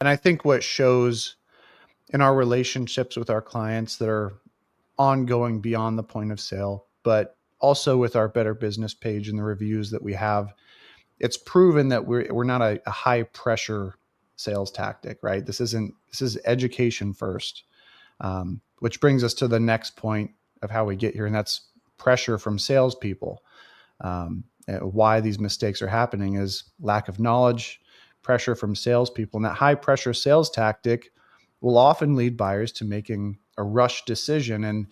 And I think what shows in our relationships with our clients that are ongoing beyond the point of sale, but also with our Better Business page and the reviews that we have, it's proven that we're not a high pressure sales tactic, right? This is education first, which brings us to the next point of how we get here, and that's pressure from salespeople. Why these mistakes are happening is lack of knowledge, pressure from salespeople, and that high pressure sales tactic will often lead buyers to making a rush decision. And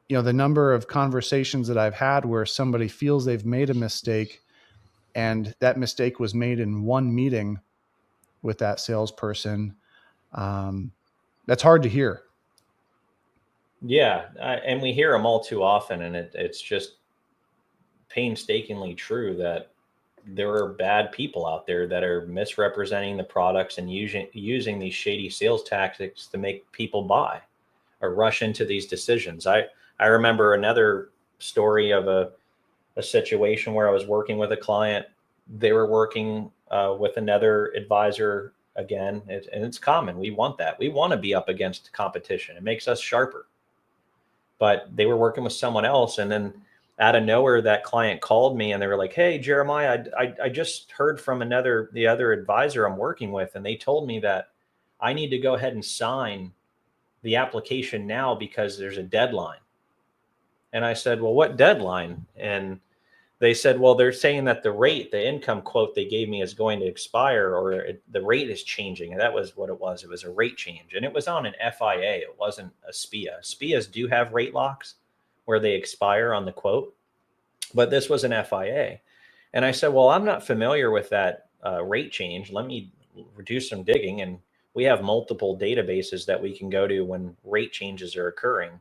the number of conversations that I've had where somebody feels they've made a mistake, and that mistake was made in one meeting with that salesperson, um, that's hard to hear. Yeah, and we hear them all too often, and it's just painstakingly true that there are bad people out there that are misrepresenting the products and using these shady sales tactics to make people buy or rush into these decisions. I remember another story of a situation where I was working with a client. They were working with another advisor again, and it's common. We want that. We want to be up against competition. It makes us sharper. But they were working with someone else, and then out of nowhere, that client called me and they were like, "Hey, Jeremiah, I just heard from the other advisor I'm working with, and they told me that I need to go ahead and sign the application now because there's a deadline." And I said, "Well, what deadline?" And they said, "Well, they're saying that the income quote they gave me is going to expire, or the rate is changing." And that was what it was. It was a rate change. And it was on an FIA. It wasn't a SPIA. SPIAs do have rate locks where they expire on the quote, but this was an FIA. And I said, "Well, I'm not familiar with that rate change. Let me do some digging." And we have multiple databases that we can go to when rate changes are occurring,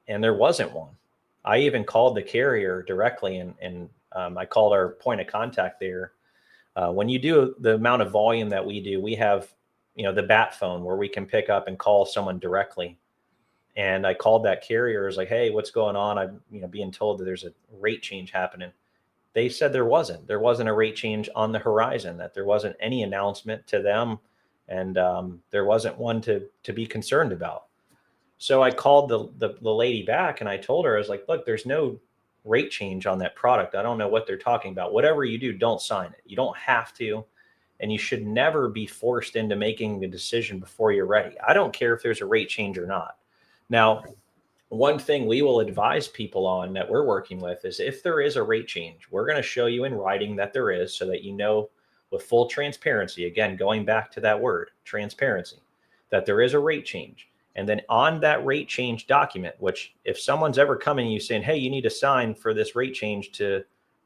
and there wasn't one. I even called the carrier directly, and I called our point of contact there. When you do the amount of volume that we do, we have the bat phone where we can pick up and call someone directly. And I called that carrier. I was like, "Hey, what's going on? I'm being told that there's a rate change happening." They said there wasn't a rate change on the horizon, that there wasn't any announcement to them, and there wasn't one to be concerned about. So I called the lady back and I told her, I was like, "Look, there's no rate change on that product. I don't know what they're talking about. Whatever you do, don't sign it. You don't have to. And you should never be forced into making the decision before you're ready. I don't care if there's a rate change or not." Now, one thing we will advise people on that we're working with is if there is a rate change, we're going to show you in writing that there is, so that you know with full transparency, again, going back to that word, transparency, that there is a rate change. And then on that rate change document, which if someone's ever coming to you saying, "Hey, you need to sign for this rate change to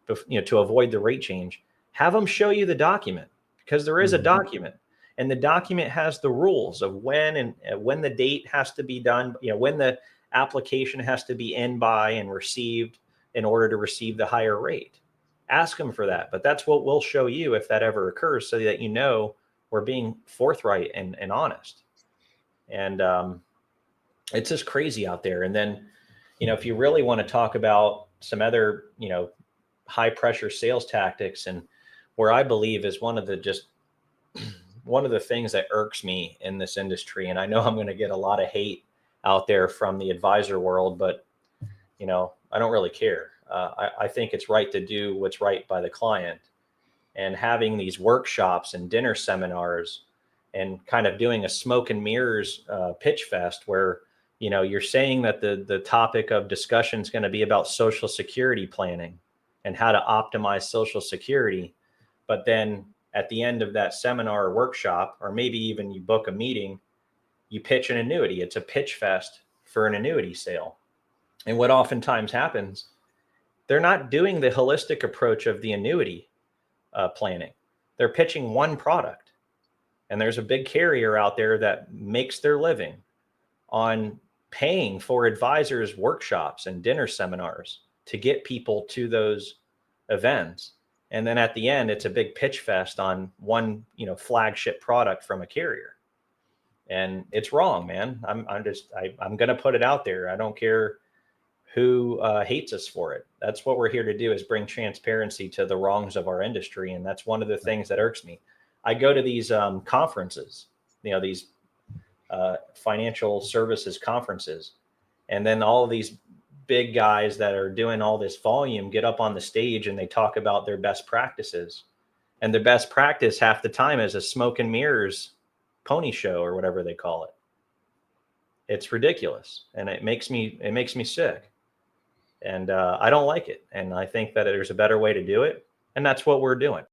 avoid the rate change," have them show you the document, because there is a Mhm. document, and the document has the rules of when and when the date has to be done, when the application has to be in by and received in order to receive the higher rate. Ask them for that. But that's what we'll show you if that ever occurs, so that we're being forthright and honest. And it's just crazy out there. And then, if you really want to talk about some other, high pressure sales tactics, and where I believe is one of the things that irks me in this industry, and I know I'm going to get a lot of hate out there from the advisor world, but I don't really care. I think it's right to do what's right by the client, and having these workshops and dinner seminars, and kind of doing a smoke and mirrors pitch fest where you're saying that the topic of discussion is going to be about social security planning and how to optimize social security, but then at the end of that seminar or workshop, or maybe even you book a meeting, you pitch an annuity. It's a pitch fest for an annuity sale. And what oftentimes happens, they're not doing the holistic approach of the annuity planning. They're pitching one product. And there's a big carrier out there that makes their living on paying for advisors' workshops and dinner seminars to get people to those events. And then at the end, it's a big pitch fest on one, flagship product from a carrier. And it's wrong, man. I'm going to put it out there. I don't care who hates us for it. That's what we're here to do, is bring transparency to the wrongs of our industry. And that's one of the things that irks me. I go to these conferences, these financial services conferences, and then all of these big guys that are doing all this volume get up on the stage and they talk about their best practices. And the best practice half the time is a smoke and mirrors pony show or whatever they call it. It's ridiculous, and it makes me sick, and I don't like it. And I think that there's a better way to do it, and that's what we're doing.